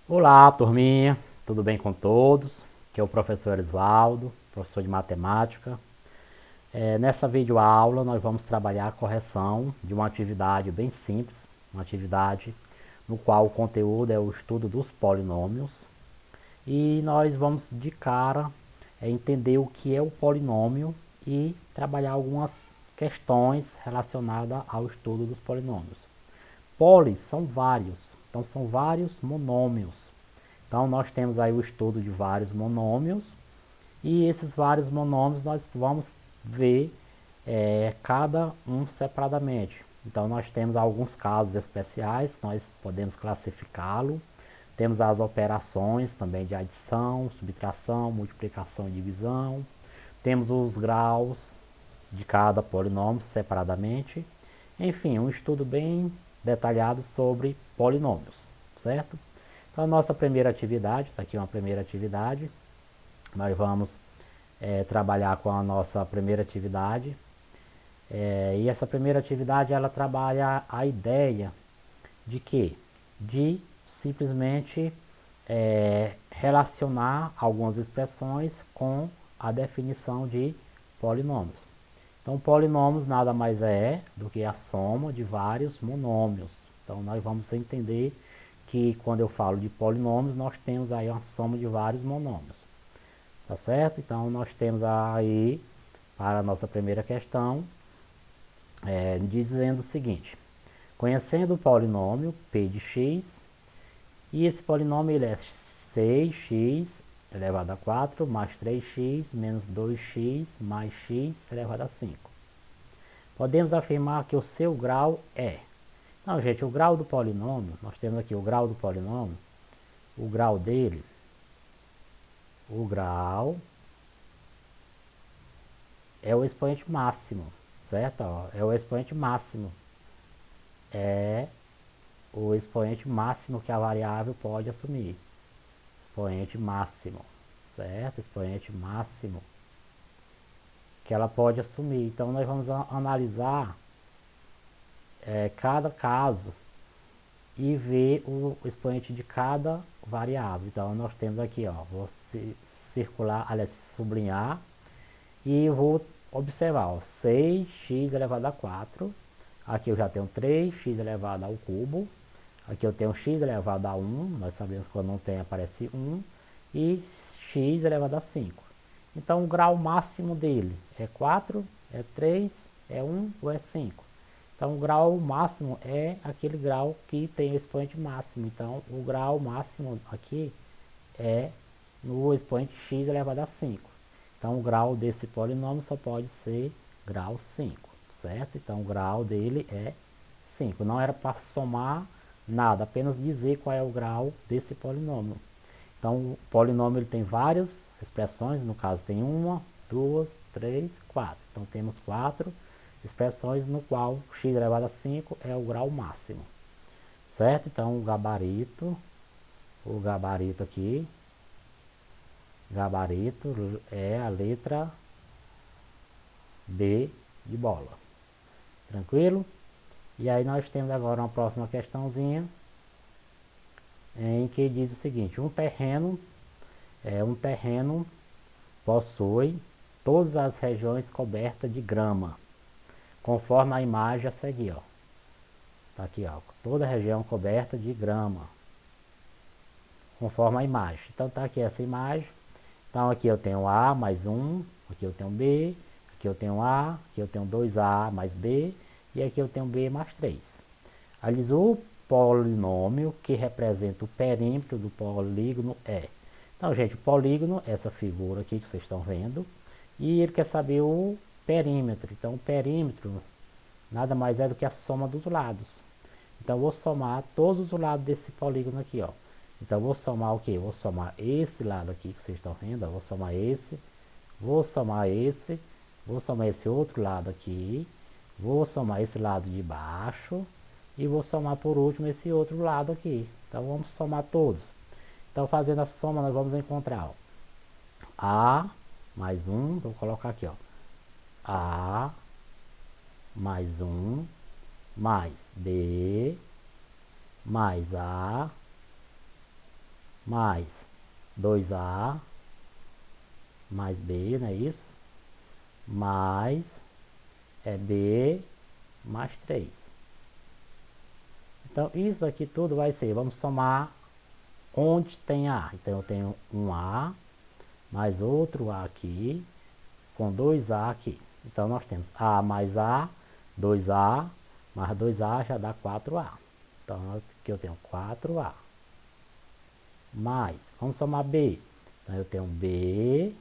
Olá, turminha, tudo bem com todos? Aqui é o professor Erisvaldo, professor de matemática. Nessa videoaula nós vamos trabalhar a correção de uma atividade bem simples, uma atividade no qual o conteúdo é o estudo dos polinômios. E nós vamos de cara entender o que é o polinômio e trabalhar algumas questões relacionadas ao estudo dos polinômios. Polis são vários, então são vários monômios. Então nós temos aí o estudo de vários monômios e esses vários monômios nós vamos ver cada um separadamente. Então nós temos alguns casos especiais, nós podemos classificá-lo. Temos as operações também de adição, subtração, multiplicação e divisão. Temos os graus de cada polinômio separadamente. Enfim, um estudo bem detalhado sobre polinômios, certo? Então, a nossa primeira atividade, está aqui uma primeira atividade, nós vamos trabalhar com a nossa primeira atividade, e essa primeira atividade ela trabalha a ideia de que? De simplesmente relacionar algumas expressões com a definição de polinômios. Então, polinômios nada mais é do que a soma de vários monômios. Então, nós vamos entender que quando eu falo de polinômios, nós temos aí uma soma de vários monômios. Tá certo? Então, nós temos aí, para a nossa primeira questão, dizendo o seguinte: conhecendo o polinômio P de x, e esse polinômio ele é 6x elevado a 4 mais 3x menos 2x mais x elevado a 5. Podemos afirmar que o seu grau é... Não, gente, o grau do polinômio, nós temos aqui o grau do polinômio, o grau dele, o grau é o expoente máximo, certo? Ó, é o expoente máximo, é o expoente máximo que a variável pode assumir. Expoente máximo, certo? Expoente máximo que ela pode assumir. Então, nós vamos analisar cada caso e ver o expoente de cada variável. Então, nós temos aqui, ó, vou circular, aliás, sublinhar, e vou observar, ó, 6x elevado a 4, aqui eu já tenho 3x elevado ao cubo, aqui eu tenho x elevado a 1, nós sabemos que quando não tem aparece 1, e x elevado a 5. Então, o grau máximo dele é 4, é 3, é 1 ou é 5. Então, o grau máximo é aquele grau que tem o expoente máximo. Então, o grau máximo aqui é no expoente x elevado a 5. Então, o grau desse polinômio só pode ser grau 5, certo? Então, o grau dele é 5. Não era para somar nada, apenas dizer qual é o grau desse polinômio. Então, o polinômio ele tem várias expressões, no caso tem uma, duas, três, quatro. Então, temos 4 expressões no qual x elevado a 5 é o grau máximo, certo? Então, o gabarito aqui, gabarito é a letra B de bola, tranquilo? E aí nós temos agora uma próxima questãozinha, em que diz o seguinte: um terreno possui todas as regiões cobertas de grama, conforme a imagem a seguir, ó. Tá aqui, ó, toda a região coberta de grama, conforme a imagem. Então tá aqui essa imagem. Então aqui eu tenho A mais 1, aqui eu tenho B, aqui eu tenho A, aqui eu tenho 2A mais B, e aqui eu tenho B mais 3. Aliás, o polinômio que representa o perímetro do polígono é... Então, gente, o polígono é essa figura aqui que vocês estão vendo, e ele quer saber o perímetro. Então, o perímetro nada mais é do que a soma dos lados. Então, eu vou somar todos os lados desse polígono aqui, ó. Então, eu vou somar o quê? Vou somar esse lado aqui que vocês estão vendo, ó. Vou somar esse, vou somar esse outro lado aqui, vou somar esse lado de baixo e vou somar por último esse outro lado aqui. Então, vamos somar todos. Então, fazendo a soma, nós vamos encontrar, ó, A mais 1, vou colocar aqui, ó, A mais 1 mais B mais A mais 2A, mais B, não é isso? Mais B, mais 3. Então, isso daqui tudo vai ser, vamos somar onde tem A. Então, eu tenho um A, mais outro A aqui, com 2A aqui. Então, nós temos A mais A, 2A, mais 2A já dá 4A. Então, aqui eu tenho 4A. Mais, vamos somar B. Então, eu tenho um B,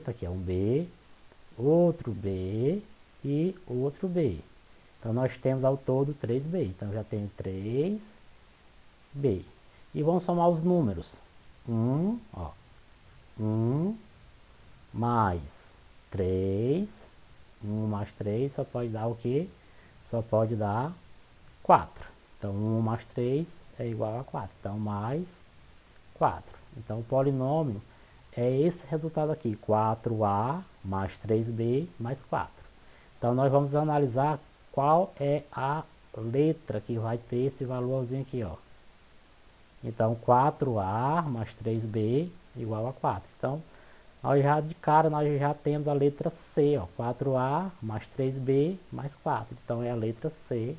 tá aqui é um B, outro B e outro B. Então, nós temos ao todo 3B. Então, eu já tenho 3B. E vamos somar os números. 1 mais 3. 1 mais 3 só pode dar o quê? Só pode dar 4. Então, 1 mais 3 é igual a 4. Então, mais 4. Então, o polinômio é esse resultado aqui. 4A mais 3B mais 4. Então, nós vamos analisar qual é a letra que vai ter esse valorzinho aqui, ó. Então, 4A mais 3B igual a 4. Então, nós já de cara nós já temos a letra C, ó. 4A mais 3B mais 4. Então, é a letra C.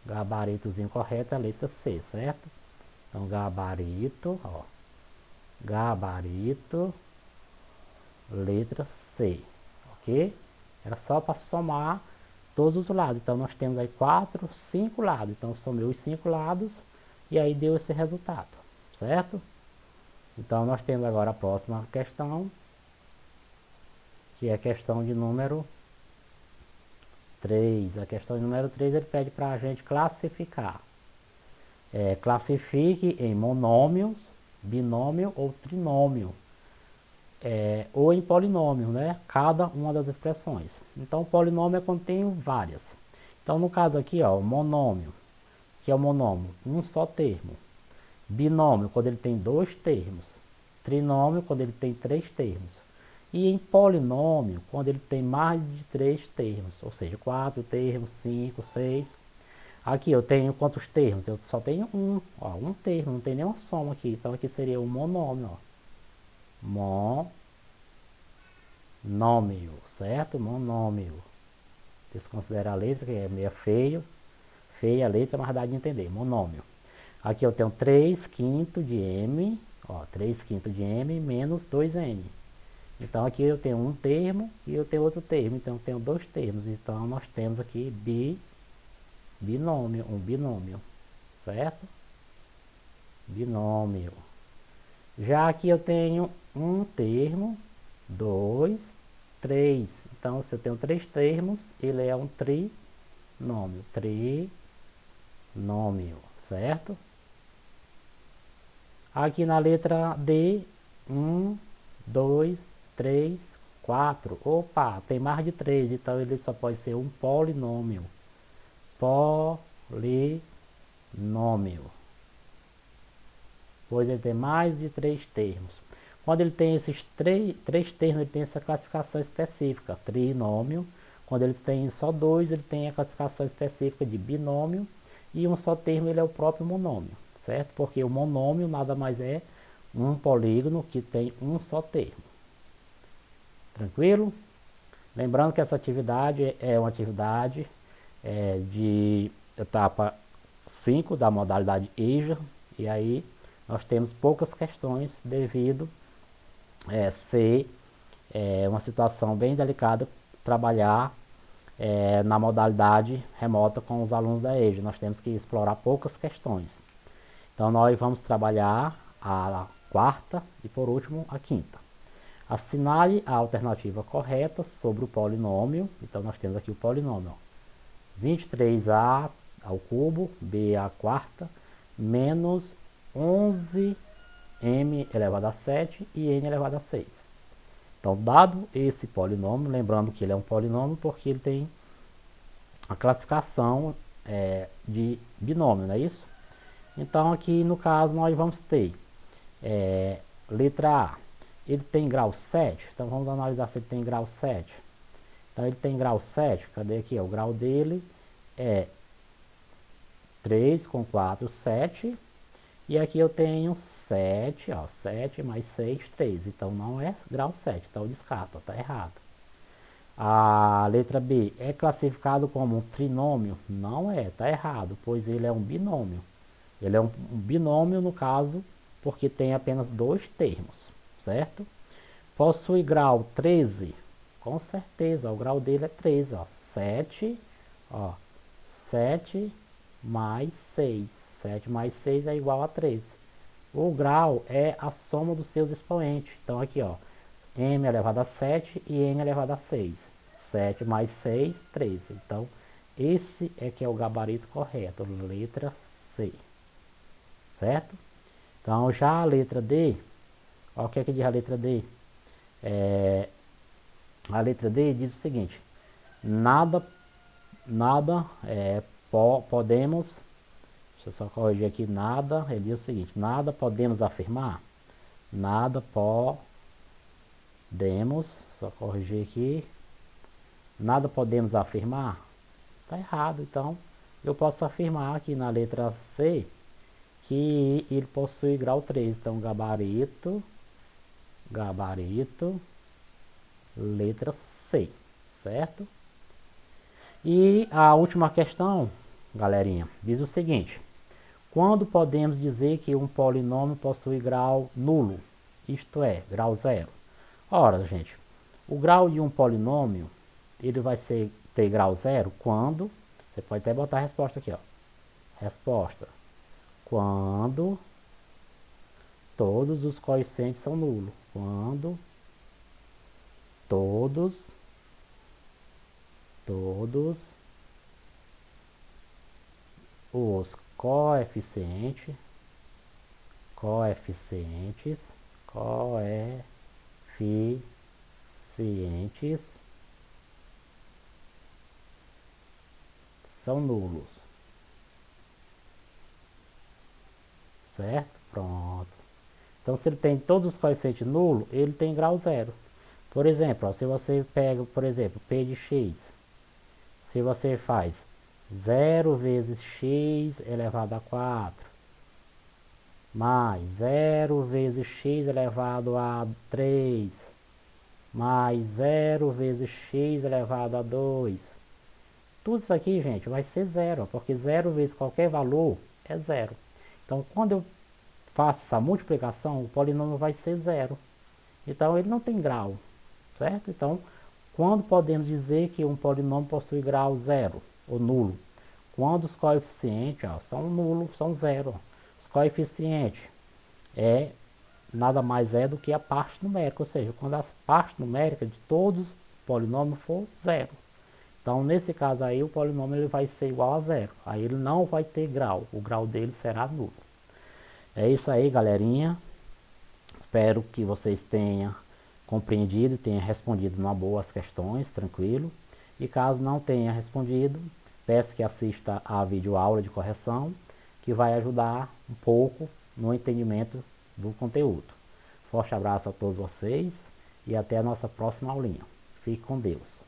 Gabaritozinho correto é a letra C, certo? Então, gabarito, ó. Gabarito, letra C, ok? Era só para somar todos os lados. Então, nós temos aí 5 lados. Então, somei os 5 lados e aí deu esse resultado, certo? Então, nós temos agora a próxima questão, que é a questão de número 3. A questão de número 3, ele pede para a gente classificar. Classifique em monômios, binômio ou trinômio. Ou em polinômio, né? Cada uma das expressões. Então, polinômio é quando tem várias. Então, no caso aqui, ó, monômio, que é o monômio, um só termo. Binômio, quando ele tem 2 termos. Trinômio, quando ele tem 3 termos. E em polinômio, quando ele tem mais de 3 termos. Ou seja, 4 termos, 5, 6. Aqui eu tenho quantos termos? Eu só tenho um termo, não tem nenhuma soma aqui. Então, aqui seria o monômio, ó. Monômio, certo? Monômio. Desconsiderar a letra, que é meio feio. Feia a letra, mas dá de entender. Monômio. Aqui eu tenho 3/5 de M, ó, 3/5 de M menos 2N. Então aqui eu tenho um termo e eu tenho outro termo. Então eu tenho 2 termos. Então nós temos aqui binômio, um binômio, certo? Binômio. Já aqui eu tenho um termo, 2, 3. Então, se eu tenho 3 termos, ele é um trinômio. Trinômio, certo? Aqui na letra D, 1, 2, 3, 4. Opa, tem mais de 3, então ele só pode ser um polinômio. Polinômio. Pois ele tem mais de 3 termos. Quando ele tem esses 3 termos, ele tem essa classificação específica, trinômio. Quando ele tem só 2, ele tem a classificação específica de binômio. E um só termo, ele é o próprio monômio, certo? Porque o monômio nada mais é um polígono que tem um só termo. Tranquilo? Lembrando que essa atividade é uma atividade de etapa 5 da modalidade EJA. E aí nós temos poucas questões devido ser uma situação bem delicada trabalhar na modalidade remota com os alunos da EJA. Nós temos que explorar poucas questões. Então nós vamos trabalhar a quarta e por último a quinta. Assinale a alternativa correta sobre o polinômio. Então nós temos aqui o polinômio, 23A ao cubo, B à quarta, menos 11m elevado a 7 e n elevado a 6. Então, dado esse polinômio, lembrando que ele é um polinômio porque ele tem a classificação de binômio, não é isso? Então, aqui no caso, nós vamos ter letra A, ele tem grau 7, então vamos analisar se ele tem grau 7. Então, ele tem grau 7, cadê aqui? O grau dele é 3 com 4, 7. E aqui eu tenho 7, ó, 7 mais 6, 13. Então não é grau 7, então descarta, tá errado. A letra B é classificado como um trinômio? Não é, tá errado, pois ele é um binômio. Ele é um binômio, no caso, porque tem apenas dois termos, certo? Possui grau 13? Com certeza, o grau dele é 13, ó. 7, ó, 7 mais 6. 7 mais 6 é igual a 13. O grau é a soma dos seus expoentes. Então aqui, ó, m elevado a 7 e n elevado a 6. 7 mais 6, 13. Então, esse é que é o gabarito correto, letra C. Certo? Então, já a letra D, olha o que é que diz a letra D. A letra D diz o seguinte: nada, podemos, deixa eu só corrigir aqui, nada, ele diz o seguinte: nada podemos afirmar, nada podemos, só corrigir aqui, nada podemos afirmar, tá errado. Então, eu posso afirmar aqui na letra C que ele possui grau 3. Então, gabarito, letra C, certo? E a última questão, galerinha, diz o seguinte: quando podemos dizer que um polinômio possui grau nulo, isto é, grau zero? Ora, gente, o grau de um polinômio, ele vai ter grau zero quando, você pode até botar a resposta aqui, ó. Resposta: quando todos os coeficientes são nulos. Quando todos os coeficientes são nulos, certo? Pronto. Então, se ele tem todos os coeficientes nulos, ele tem grau zero. Por exemplo, ó, se você pega, por exemplo, p de x, se você faz 0 vezes x elevado a 4, mais 0 vezes x elevado a 3, mais 0 vezes x elevado a 2. Tudo isso aqui, gente, vai ser zero, porque 0 vezes qualquer valor é zero. Então, quando eu faço essa multiplicação, o polinômio vai ser zero. Então, ele não tem grau, certo? Então, quando podemos dizer que um polinômio possui grau zero ou nulo? Quando os coeficientes, ó, são nulos, são zero. Os coeficientes nada mais é do que a parte numérica, ou seja, quando a parte numérica de todos os polinômios for zero. Então, nesse caso aí, o polinômio ele vai ser igual a zero. Aí ele não vai ter grau, o grau dele será nulo. É isso aí, galerinha. Espero que vocês tenham compreendido e tenham respondido numa boa as questões, tranquilo. E caso não tenha respondido, peço que assista a videoaula de correção, que vai ajudar um pouco no entendimento do conteúdo. Forte abraço a todos vocês e até a nossa próxima aulinha. Fique com Deus.